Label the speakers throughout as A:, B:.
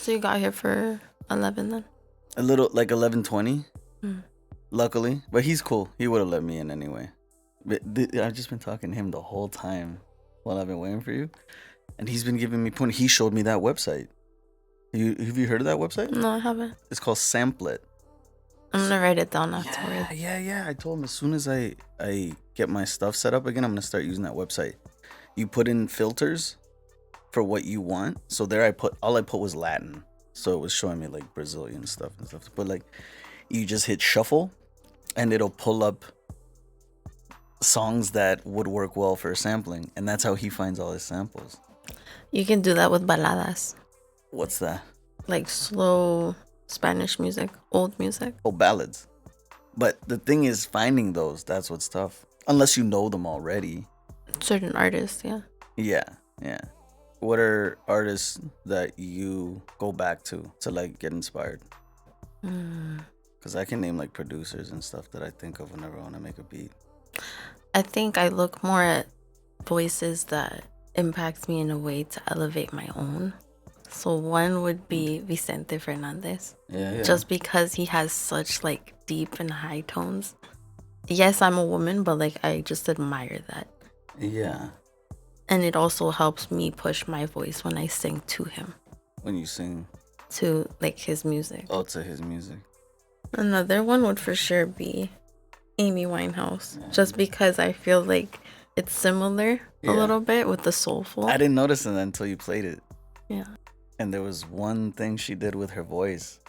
A: So you got here for 11 then?
B: A little, like 11:20.
A: Mm.
B: Luckily, but he's cool. He would have let me in anyway. But I've just been talking to him the whole time while I've been waiting for you, and he's been giving me point. He showed me that website. Have you heard of that website?
A: No, I haven't.
B: It's called Samplet.
A: I'm gonna write it down afterwards.
B: Yeah. I told him as soon as I get my stuff set up again, I'm gonna start using that website. You put in filters for what you want. So there, all I put was Latin. So it was showing me like Brazilian stuff and stuff. But like, you just hit shuffle, and it'll pull up songs that would work well for sampling, and that's how he finds all his samples.
A: You can do that with baladas.
B: What's that?
A: Like slow Spanish music, old music.
B: Oh, ballads. But the thing is, finding those, that's what's tough. Unless you know them already.
A: Certain artists, yeah.
B: Yeah. What are artists that you go back to like get inspired? Because I can name like producers and stuff that I think of whenever I want to make a beat.
A: I think I look more at voices that impact me in a way to elevate my own. So one would be Vicente Fernandez.
B: Yeah.
A: Just because he has such like deep and high tones. Yes, I'm a woman, but like I just admire that.
B: Yeah.
A: And it also helps me push my voice when I sing to him.
B: When you sing?
A: To like his music.
B: Oh, to his music.
A: Another one would for sure be Amy Winehouse. Yeah. Just because I feel like it's similar a little bit with the soulful.
B: I didn't notice it until you played it.
A: Yeah.
B: And there was one thing she did with her voice.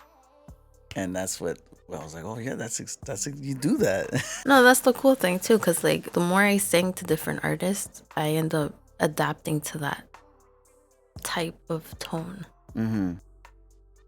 B: And that's what I was like, oh yeah, that's you do that.
A: No, that's the cool thing too, because like the more I sing to different artists, I end up adapting to that type of tone.
B: Mm-hmm.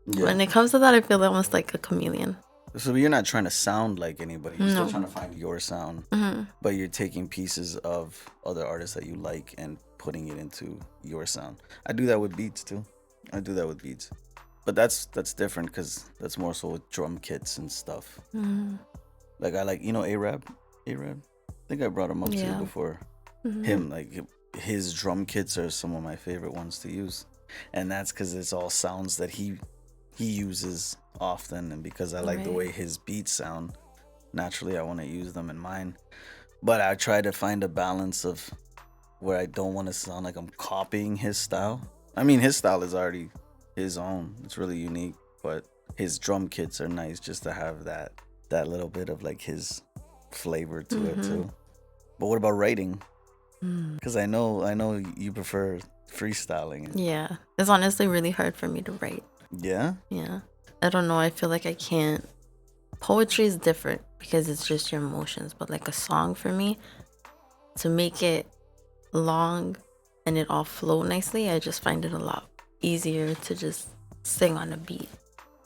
B: Yeah.
A: When it comes to that, I feel almost like a chameleon.
B: So you're not trying to sound like anybody. You're still trying to find your sound.
A: Mm-hmm.
B: But you're taking pieces of other artists that you like and putting it into your sound. I do that with beats too. But that's different because that's more so with drum kits and stuff.
A: Mm-hmm.
B: Like I like, Arab. I think I brought him up to you before.
A: Mm-hmm.
B: Him, like his drum kits are some of my favorite ones to use. And that's because it's all sounds that he uses often, and because I like the way his beats sound, naturally I want to use them in mine. But I try to find a balance of where I don't want to sound like I'm copying his style. I mean, his style is already his own. It's really unique, but his drum kits are nice just to have that little bit of like his flavor to it too. But what about writing? Because I know you prefer freestyling.
A: Yeah, it's honestly really hard for me to write.
B: Yeah?
A: Yeah. I don't know. I feel like I can't. Poetry is different because it's just your emotions. But like a song for me, to make it long and it all flow nicely, I just find it a lot easier to just sing on a beat.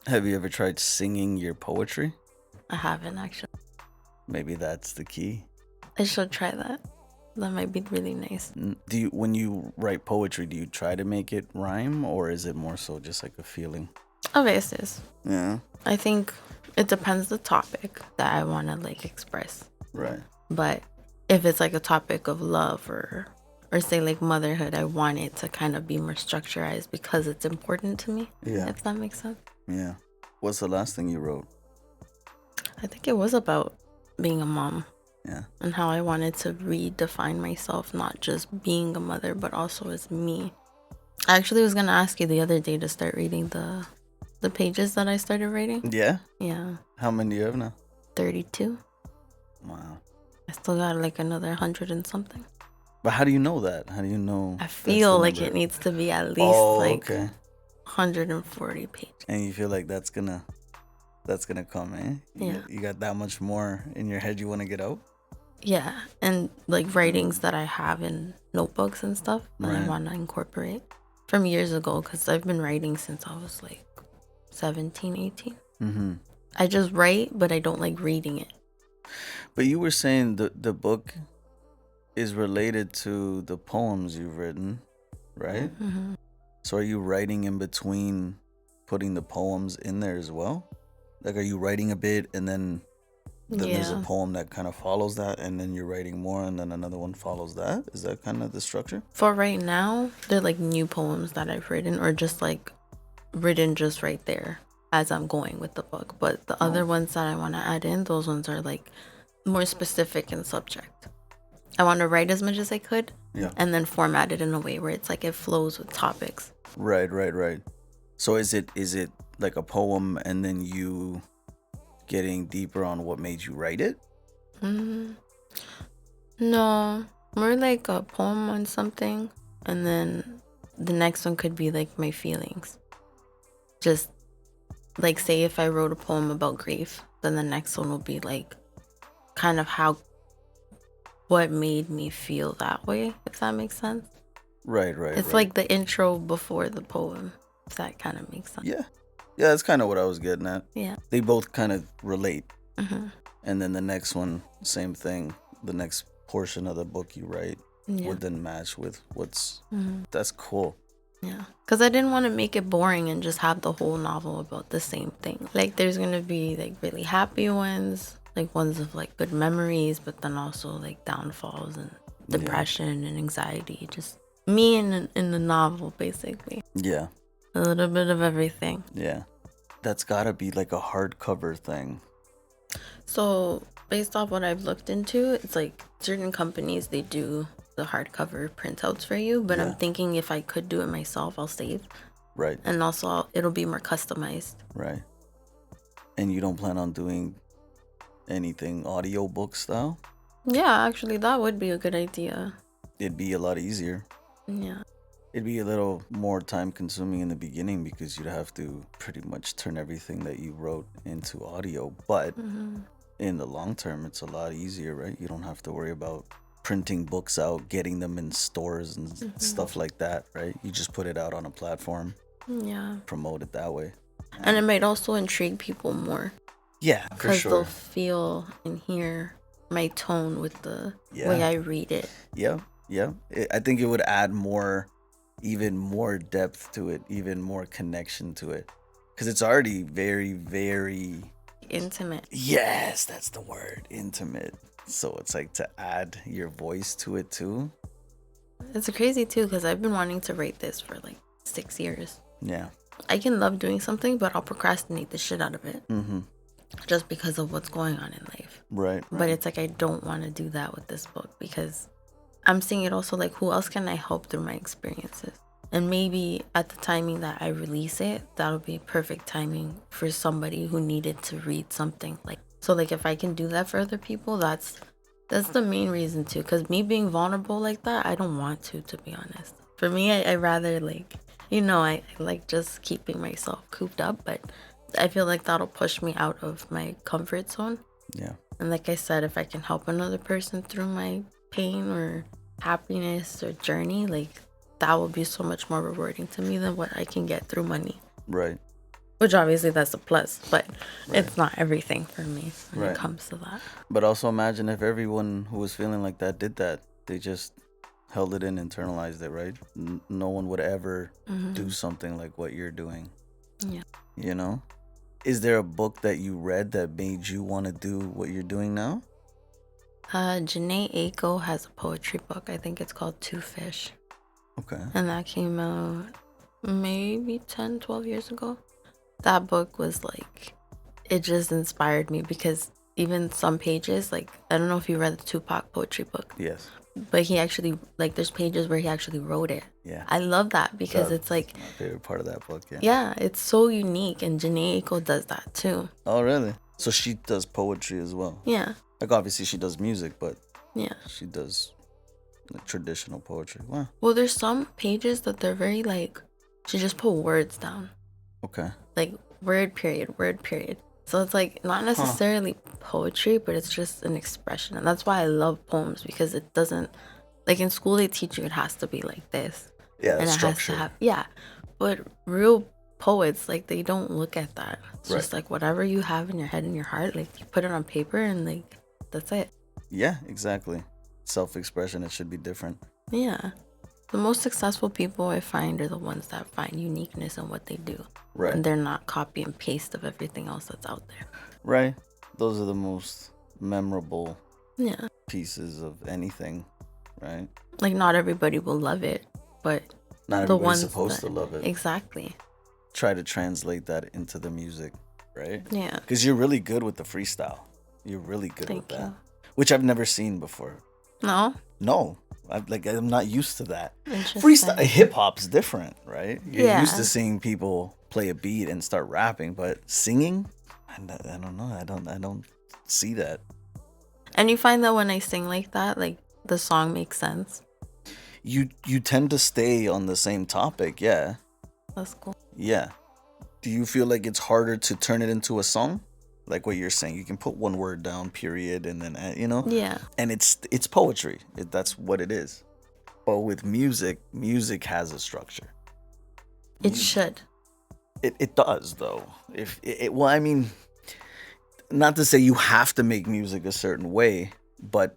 B: Have you ever tried singing your poetry?
A: I haven't actually.
B: Maybe that's the key.
A: I should try that. That might be really nice.
B: When you write poetry, do you try to make it rhyme, or is it more so just like a feeling?
A: A veces.
B: Yeah.
A: I think it depends the topic that I want to like express.
B: Right.
A: But if it's like a topic of love or say like motherhood, I want it to kind of be more structured because it's important to me.
B: Yeah.
A: If that makes sense.
B: Yeah. What's the last thing you wrote?
A: I think it was about being a mom.
B: Yeah.
A: And how I wanted to redefine myself, not just being a mother, but also as me. I actually was going to ask you the other day to start reading the pages that I started writing.
B: Yeah?
A: Yeah.
B: How many do you have now?
A: 32.
B: Wow.
A: I still got like another 100 and something.
B: But how do you know that? How do you know?
A: I feel like it needs to be at least 140 pages.
B: And you feel like that's gonna come, eh?
A: Yeah.
B: You got that much more in your head you want to get out?
A: Yeah, and like writings that I have in notebooks and stuff that I want to incorporate from years ago, because I've been writing since I was like 17, 18.
B: Mm-hmm.
A: I just write, but I don't like reading it.
B: But you were saying the book is related to the poems you've written, right?
A: Mm-hmm.
B: So are you writing in between putting the poems in there as well? Like, are you writing a bit and then there's a poem that kind of follows that, and then you're writing more and then another one follows that? Is that kind of the structure?
A: For right now, they're like new poems that I've written, or just like written just right there as I'm going with the book. But the other ones that I want to add in, those ones are like more specific in subject. I want to write as much as I could, and then format it in a way where it's like it flows with topics.
B: Right. So is it like a poem and then you getting deeper on what made you write it?
A: No, more like a poem on something, and then the next one could be like my feelings. Just like, say if I wrote a poem about grief, then the next one will be like kind of what made me feel that way, if that makes sense.
B: Right.
A: It's like the intro before the poem, if that kind of makes sense.
B: Yeah, that's kind of what I was getting at.
A: Yeah.
B: They both kind of relate. And then the next one, same thing. The next portion of the book you write would then match with what's... That's cool.
A: Yeah, because I didn't want to make it boring and just have the whole novel about the same thing. Like, there's going to be like really happy ones, like ones of like good memories, but then also like downfalls and depression and anxiety. Just me in the novel, basically.
B: Yeah.
A: A little bit of everything.
B: Yeah. That's got to be like a hardcover thing.
A: So based off what I've looked into, it's like certain companies, they do the hardcover printouts for you, but I'm thinking if I could do it myself, I'll save.
B: Right.
A: And also it'll be more customized.
B: Right. And you don't plan on doing anything audiobook style?
A: Yeah, actually that would be a good idea.
B: It'd be a lot easier.
A: Yeah.
B: It'd be a little more time consuming in the beginning because you'd have to pretty much turn everything that you wrote into audio. But in the long term, it's a lot easier, right? You don't have to worry about printing books out, getting them in stores and stuff like that, right? You just put it out on a platform.
A: Yeah.
B: Promote it that way.
A: And it might also intrigue people more.
B: Yeah, for
A: because
B: sure.
A: they'll feel and hear my tone with the way I read it.
B: Yeah. I think it would add even more depth to it, even more connection to it. Because it's already very, very...
A: intimate.
B: Yes, that's the word. Intimate. So it's like to add your voice to it too.
A: It's crazy too, because I've been wanting to write this for like 6 years.
B: Yeah.
A: I can love doing something, but I'll procrastinate the shit out of it. Just because of what's going on in life.
B: Right.
A: But it's like I don't want to do that with this book, because I'm seeing it also like, who else can I help through my experiences? And maybe at the timing that I release it, that'll be perfect timing for somebody who needed to read something. Like, so like if I can do that for other people, that's the main reason too. Because me being vulnerable like that, I don't want to be honest. For me, I rather like, I like just keeping myself cooped up, but I feel like that'll push me out of my comfort zone.
B: Yeah.
A: And like I said, if I can help another person through my pain or happiness or journey, like that will be so much more rewarding to me than what I can get through money.
B: Right.
A: Which obviously that's a plus, but it's not everything for me when it comes to that.
B: But also imagine if everyone who was feeling like that did that. They just held it in, internalized it, right? No one would ever do something like what you're doing.
A: Yeah.
B: Is there a book that you read that made you want to do what you're doing now?
A: Janae Aiko has a poetry book. I think it's called Two Fish.
B: Okay.
A: And that came out maybe 10, 12 years ago. That book was like, it just inspired me, because even some pages, like, I don't know if you read the Tupac poetry book.
B: Yes.
A: But he actually, like, there's pages where he actually wrote it.
B: Yeah.
A: I love that, because it's like...
B: my favorite part of that book, yeah.
A: Yeah, it's so unique, and Janae Aiko does that too.
B: Oh, really? So she does poetry as well?
A: Yeah.
B: Like, obviously she does music, but...
A: Yeah.
B: She does like traditional poetry. Wow.
A: Well, there's some pages that they're very, like... She just put words down.
B: Okay.
A: Like, word period. So it's like not necessarily poetry, but it's just an expression. And that's why I love poems, because it doesn't, like, in school they teach you it has to be like this.
B: Yeah,
A: and
B: structure.
A: It has to have, but real poets, like, they don't look at that. It's just like whatever you have in your head and your heart, like, you put it on paper and like that's it.
B: Yeah, exactly. Self-expression, it should be different.
A: Yeah. The most successful people I find are the ones that find uniqueness in what they do.
B: Right.
A: And they're not copy and paste of everything else that's out there.
B: Right. Those are the most memorable
A: Yeah.
B: pieces of anything, right?
A: Like, not everybody will love it, but
B: not
A: the
B: everybody's
A: ones
B: supposed to love it.
A: Exactly.
B: try to translate that into the music, right?
A: Yeah.
B: Because you're really good with the freestyle. You're really good
A: Thank
B: with that,
A: you.
B: which I've never seen before.
A: No?
B: No, I'm not used to that.
A: Interesting.
B: Freestyle hip hop's different, right? You're used
A: Yeah.
B: to seeing people play a beat and start rapping, but singing, I don't know. I don't see that.
A: And you find that when I sing like that, like the song makes sense.
B: You tend to stay on the same topic, yeah.
A: That's cool.
B: Yeah. Do you feel like it's harder to turn it into a song? Like what you're saying, you can put one word down, period, and then
A: Yeah.
B: and it's poetry. That's what it is. But with music has a structure.
A: It should.
B: It does though. If well, I mean, not to say you have to make music a certain way, but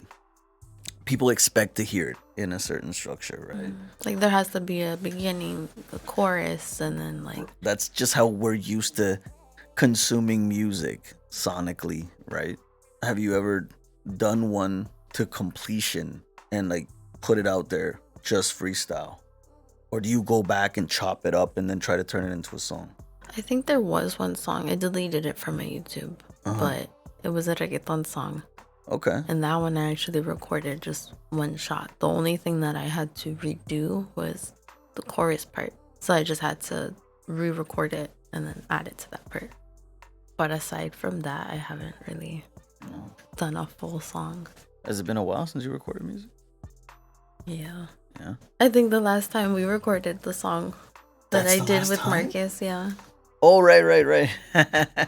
B: people expect to hear it in a certain structure, right?
A: Like there has to be a beginning, a chorus, and then like
B: That's just how we're used to consuming music sonically, right? Have you ever done one to completion and like put it out there just freestyle? Or do you go back and chop it up and then try to turn it into a song?
A: I think there was one song. I deleted it from my YouTube, but it was a reggaeton song.
B: Okay.
A: And that one I actually recorded just one shot. The only thing that I had to redo was the chorus part. So I just had to re-record it and then add it to that part. But aside from that, I haven't really done a full song.
B: Has it been a while since you recorded music?
A: Yeah.
B: Yeah.
A: I think the last time we recorded the song that
B: That's
A: I
B: the
A: did
B: last
A: with
B: time?
A: Marcus, yeah.
B: Oh, right.
A: I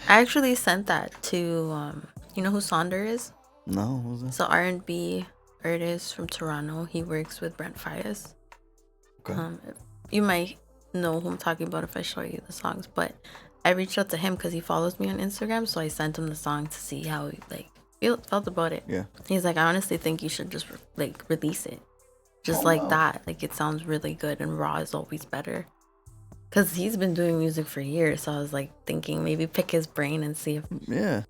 A: actually sent that to, you know who Sonder is?
B: No, what was that?
A: So R&B artist from Toronto. He works with Brent Fias.
B: Okay.
A: You might know who I'm talking about if I show you the songs, but I reached out to him because he follows me on Instagram, so I sent him the song to see how he felt about it.
B: Yeah.
A: He's like, I honestly think you should just release it, just
B: wow.
A: that. Like it sounds really good, and raw is always better. Cause he's been doing music for years, so I was like thinking maybe pick his brain and see if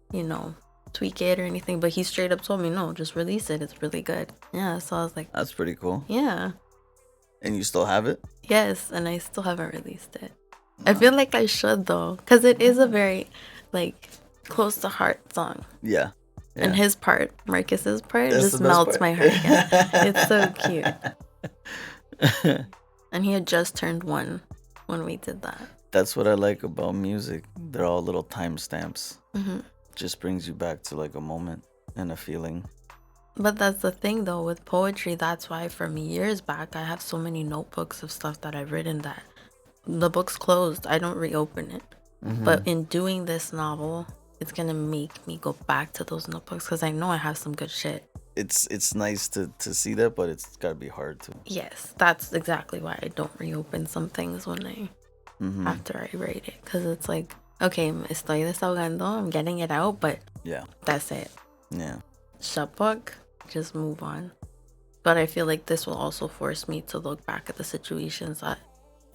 A: tweak it or anything. But he straight up told me no, just release it. It's really good. Yeah, so I was like,
B: That's pretty cool.
A: yeah.
B: And you still have it?
A: Yes, and I still haven't released it. I feel like I should though, because it is a very close to heart song.
B: Yeah.
A: And his part, Marcus's part,
B: That's
A: just
B: the best
A: melts
B: part.
A: my heart. Yeah. It's so cute. And he had just turned 1 when we did that.
B: That's what I like about music. They're all little timestamps.
A: Mm-hmm.
B: Just brings you back to like a moment and a feeling.
A: But that's the thing though with poetry. That's why from years back I have so many notebooks of stuff that I've written that the book's closed. I don't reopen it. But in doing this novel, it's gonna make me go back to those notebooks because I know I have some good shit.
B: It's nice to see that, but it's gotta be hard to.
A: Yes, that's exactly why I don't reopen some things when after I write it, because it's like, okay, me estoy desahogando, I'm getting it out, but
B: Yeah.
A: that's it.
B: Yeah.
A: Shut book, just move on. But I feel like this will also force me to look back at the situations that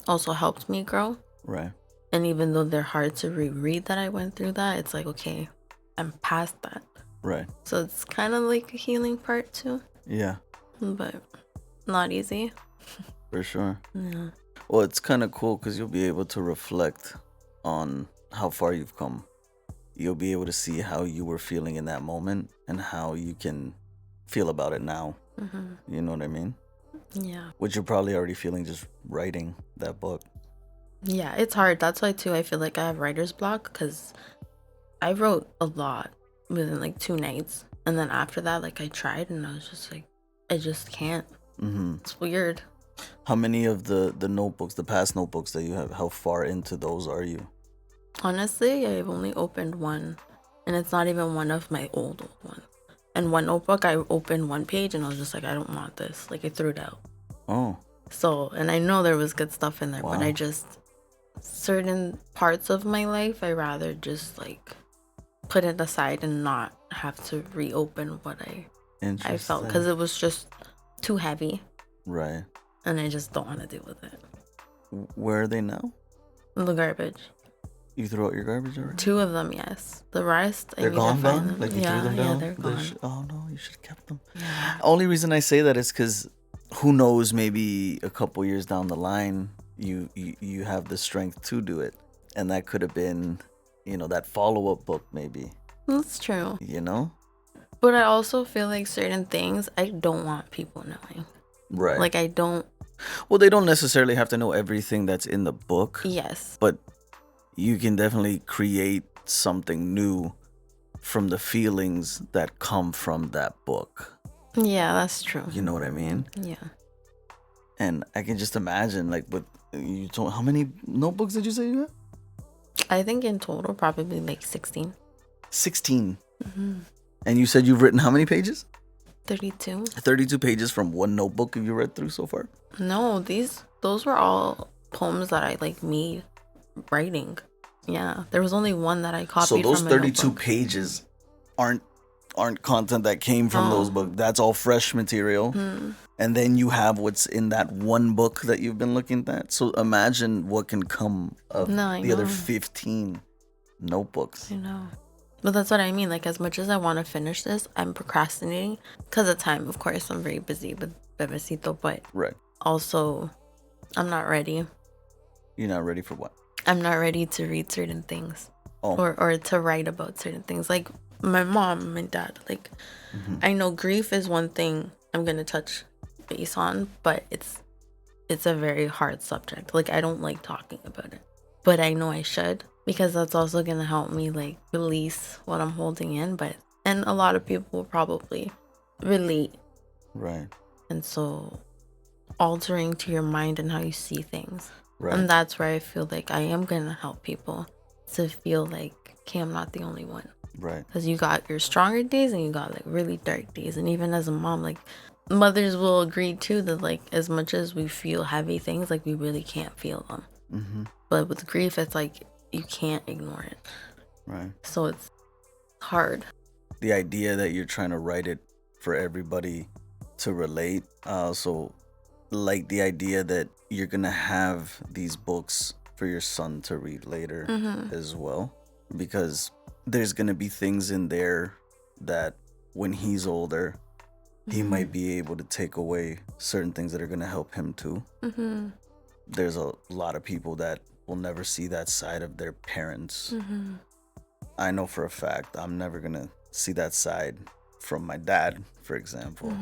A: also helped me grow.
B: Right.
A: And even though they're hard to reread that I went through that, it's like, okay, I'm past that.
B: Right.
A: So it's kind of like a healing part too,
B: Yeah.
A: but not easy.
B: For sure.
A: Yeah.
B: Well, it's kind of cool because you'll be able to reflect on how far you've come. You'll be able to see how you were feeling in that moment and how you can feel about it now. You know what I mean?
A: Yeah.
B: Which you're probably already feeling just writing that book.
A: Yeah, it's hard. That's why too I feel like I have writer's block because I wrote a lot within 2 nights, and then after that I tried and I was just like, I just can't. It's weird.
B: How many of the notebooks, the past notebooks that you have, how far into those are you?
A: Honestly, I've only opened one, and it's not even one of my old ones. And one notebook, I opened one page and I was just like, I don't want this. I threw it out.
B: Oh.
A: So, and I know there was good stuff in there,
B: Wow.
A: but I just, certain parts of my life, I rather just put it aside and not have to reopen what I felt, because it was just too heavy.
B: Right.
A: And I just don't want to deal with it.
B: Where are they now?
A: The garbage.
B: You threw out your garbage already?
A: 2 of them, yes. The rest,
B: They're
A: I need
B: gone,
A: to find
B: gone?
A: them.
B: Like you
A: yeah,
B: threw them down?
A: Yeah, they're gone.
B: Oh no, you should have kept them.
A: Yeah.
B: Only reason I say that is because who knows, maybe a couple years down the line, you have the strength to do it. And that could have been, that follow-up book maybe.
A: That's true.
B: But
A: I also feel like certain things I don't want people knowing.
B: Right.
A: Like I don't.
B: Well, they don't necessarily have to know everything that's in the book.
A: Yes.
B: But you can definitely create something new from the feelings that come from that book.
A: Yeah, that's true.
B: You know what I mean?
A: Yeah.
B: And I can just imagine, like, how many notebooks did you say you have?
A: I think in total, probably like 16.
B: 16. Mm-hmm. And you said you've written how many pages?
A: 32.
B: 32 pages from one notebook have you read through so far?
A: No, those were all poems that I like made writing. Yeah, there was only one that I copied.
B: So those
A: from
B: 32 pages aren't content that came from those books. That's all fresh material. And then you have what's in that one book that you've been looking at. So imagine what can come of the other 15 notebooks.
A: I know. But that's what I mean. Like, as much as I want to finish this, I'm procrastinating because of time. Of course, I'm very busy with Bebecito, but
B: right.
A: Also, I'm not ready.
B: You're not ready for what?
A: I'm not ready to read certain things or to write about certain things. Like my mom and dad, like I know grief is one thing I'm going to touch base on, but it's a very hard subject. Like I don't like talking about it, but I know I should because that's also going to help me like release what I'm holding in. And a lot of people will probably relate.
B: Right.
A: And so altering to your mind and how you see things.
B: Right.
A: And that's where I feel like I am going to help people to feel like, okay, I'm not the only one.
B: Right.
A: Because you got your stronger days and you got like really dark days. And even as a mom, like mothers will agree too that like as much as we feel heavy things, like we really can't feel them. Mm-hmm. But with grief, it's like you can't ignore it.
B: Right.
A: So it's hard.
B: The idea that you're trying to write it for everybody to relate. So like the idea that you're gonna have these books for your son to read later as well, because there's gonna be things in there that when he's older he might be able to take away certain things that are gonna help him too. There's a lot of people that will never see that side of their parents. I know for a fact I'm never gonna see that side from my dad, for example.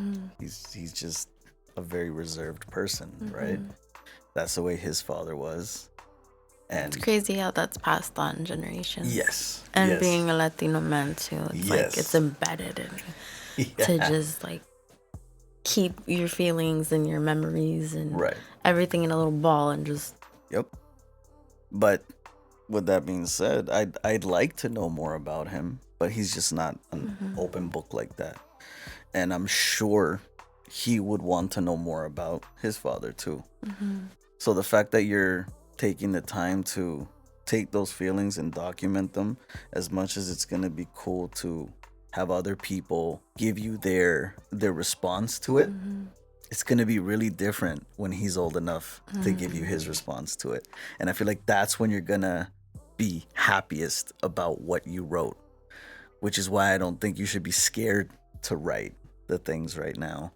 B: He's just a very reserved person, right? That's the way his father was. And
A: it's crazy how that's passed on generations.
B: Yes.
A: And being a Latino man too. It's like it's embedded in you to just like keep your feelings and your memories and everything in a little ball and just
B: Yep. But with that being said, I'd like to know more about him, but he's just not an open book like that. And I'm sure he would want to know more about his father too. So the fact that you're taking the time to take those feelings and document them, as much as it's going to be cool to have other people give you their response to it, it's going to be really different when he's old enough to give you his response to it. And I feel like that's when you're going to be happiest about what you wrote, which is why I don't think you should be scared to write the things right now.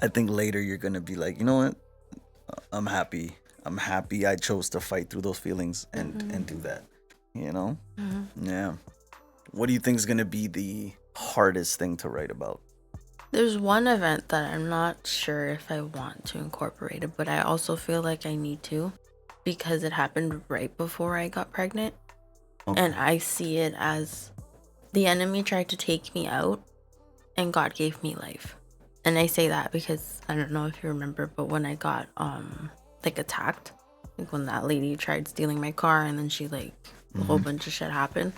B: I think later you're going to be like, you know what? I'm happy I chose to fight through those feelings and do that, you know? Yeah. What do you think is going to be the hardest thing to write about?
A: There's one event that I'm not sure if I want to incorporate it, but I also feel like I need to because it happened right before I got pregnant. Okay. And I see it as the enemy tried to take me out and God gave me life. And I say that because I don't know if you remember, but when I got like attacked, like when that lady tried stealing my car and then she like a whole bunch of shit happened,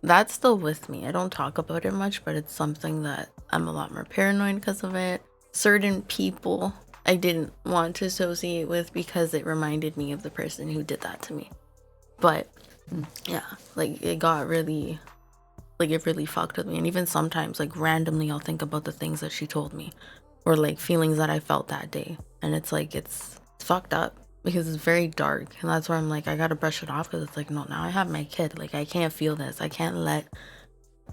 A: that's still with me. I don't talk about it much, but it's something that I'm a lot more paranoid because of it. Certain people I didn't want to associate with because it reminded me of the person who did that to me. But yeah, like it got really, like it really fucked with me. And even sometimes like randomly I'll think about the things that she told me or like feelings that I felt that day. And it's like, it's fucked up because it's very dark. And that's where I'm like, I gotta brush it off because it's like, no, now I have my kid. Like I can't feel this. I can't let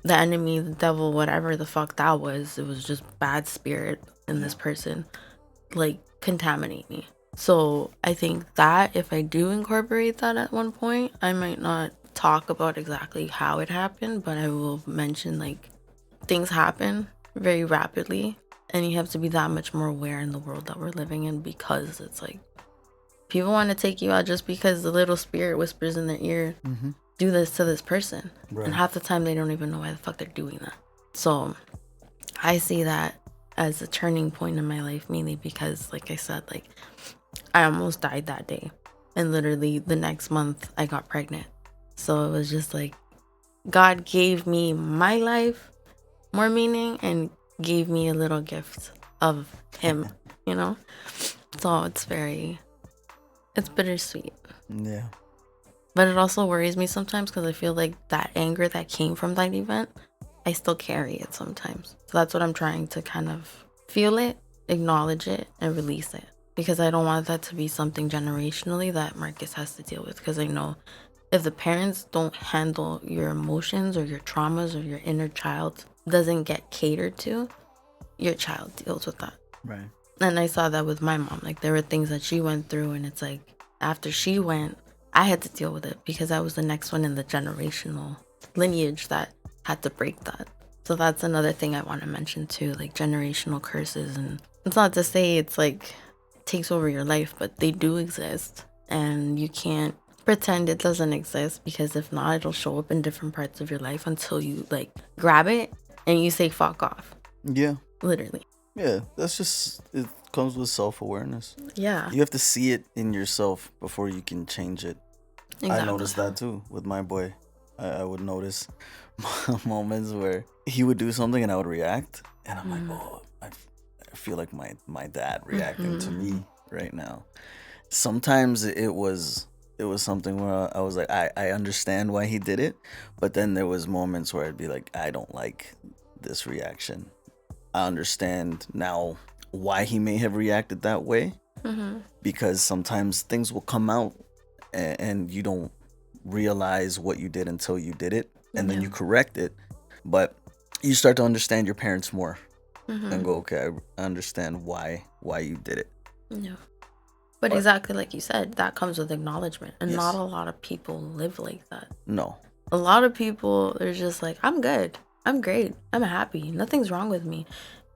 A: the enemy, the devil, whatever the fuck that was, it was just bad spirit in this person, like contaminate me. So I think that if I do incorporate that at one point, I might not talk about exactly how it happened, but I will mention like things happen very rapidly, and you have to be that much more aware in the world that we're living in, because it's like people want to take you out just because the little spirit whispers in their ear, do this to this person.
B: Right.
A: And half the time they don't even know why the fuck they're doing that. So I see that as a turning point in my life, mainly because, like I said, like I almost died that day. And literally the next month I got pregnant. So it was just like God gave me my life more meaning and gave me a little gift of him, you know? So it's bittersweet.
B: Yeah.
A: But it also worries me sometimes because I feel like that anger that came from that event, I still carry it sometimes. So that's what I'm trying to kind of feel it, acknowledge it, and release it. Because I don't want that to be something generationally that Marcus has to deal with. Because I know if the parents don't handle your emotions or your traumas or your inner child doesn't get catered to, your child deals with that.
B: Right.
A: And I saw that with my mom. Like there were things that she went through, and it's like after she went, I had to deal with it because I was the next one in the generational lineage that had to break that. So that's another thing I want to mention too, like generational curses. And it's not to say it's like takes over your life, but they do exist, and you can't pretend it doesn't exist, because if not, it'll show up in different parts of your life until you like grab it and you say fuck off.
B: Yeah.
A: Literally.
B: Yeah, that's just, it comes with self-awareness.
A: Yeah.
B: You have to see it in yourself before you can change it. Exactly. I noticed that too with my boy. I would notice moments where he would do something and I would react, and I'm like, oh, I feel like my dad reacting to me right now. Sometimes it was something where I was like, I understand why he did it, but then there was moments where I'd be like, I don't like this reaction. I understand now why he may have reacted that way, because sometimes things will come out and you don't realize what you did until you did it, and then you correct it, but you start to understand your parents more and go, okay, I understand why you did it.
A: Yeah. But exactly like you said, that comes with acknowledgement, and
B: Yes.
A: not a lot of people live like that.
B: No.
A: A lot of people are just like, I'm good, I'm great, I'm happy, nothing's wrong with me.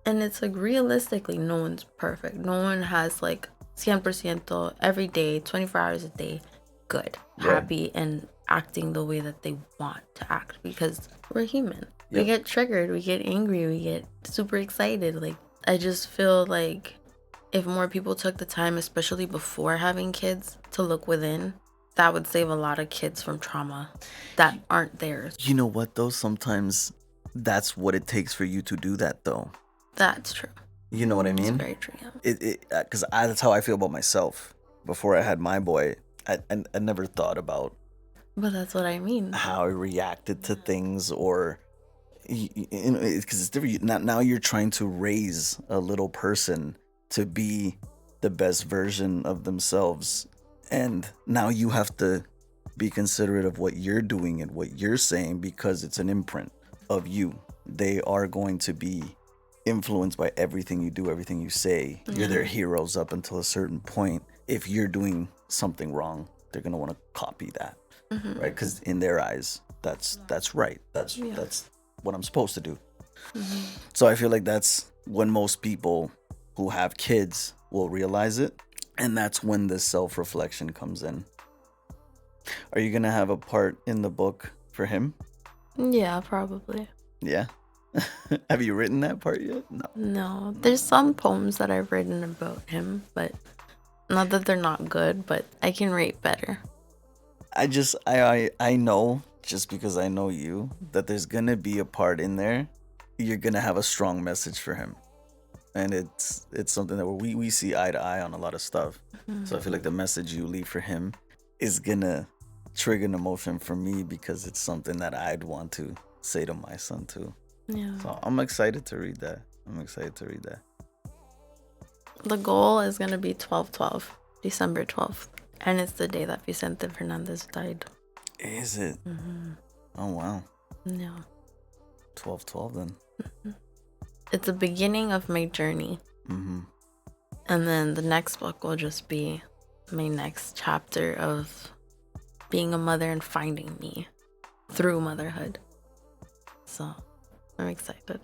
A: And it's like, realistically, no one's perfect. No one has like 100% every day, 24 hours a day, good, happy, and acting the way that they want to act, because we're human. We get triggered, we get angry, we get super excited. Like, I just feel like if more people took the time, especially before having kids, to look within, that would save a lot of kids from trauma that aren't theirs.
B: You know what, though? Sometimes that's what it takes for you to do that, though.
A: That's true.
B: You know what I mean?
A: It's very true, yeah.
B: Because that's how I feel about myself. Before I had my boy, I never thought about.
A: But that's what I mean.
B: How I reacted to things, or because it's different. Now you're trying to raise a little person to be the best version of themselves, and now you have to be considerate of what you're doing and what you're saying, because it's an imprint of you. They are going to be influenced by everything you do, everything you say. You're their heroes up until a certain point. If you're doing something wrong, they're gonna want to copy that, right? Because in their eyes, that's right. That's what I'm supposed to do. So I feel like that's when most people who have kids will realize it, and that's when the self-reflection comes in. Are you gonna have a part in the book for him?
A: Yeah, probably.
B: Yeah. Have you written that part yet?
A: No. There's some poems that I've written about him, but not that they're not good, but I can write better.
B: I know, just because I know you, that there's gonna be a part in there. You're gonna have a strong message for him, and it's something that we see eye to eye on a lot of stuff. So I feel like the message you leave for him is gonna trigger an emotion for me, because it's something that I'd want to say to my son too.
A: Yeah.
B: So I'm excited to read that.
A: The goal is gonna be 12/12, December 12th, and it's the day that Vicente Fernandez died.
B: Is it? Oh wow.
A: Yeah.
B: 12/12 then.
A: It's the beginning of my journey. And then the next book will just be my next chapter of being a mother and finding me through motherhood. So I'm excited.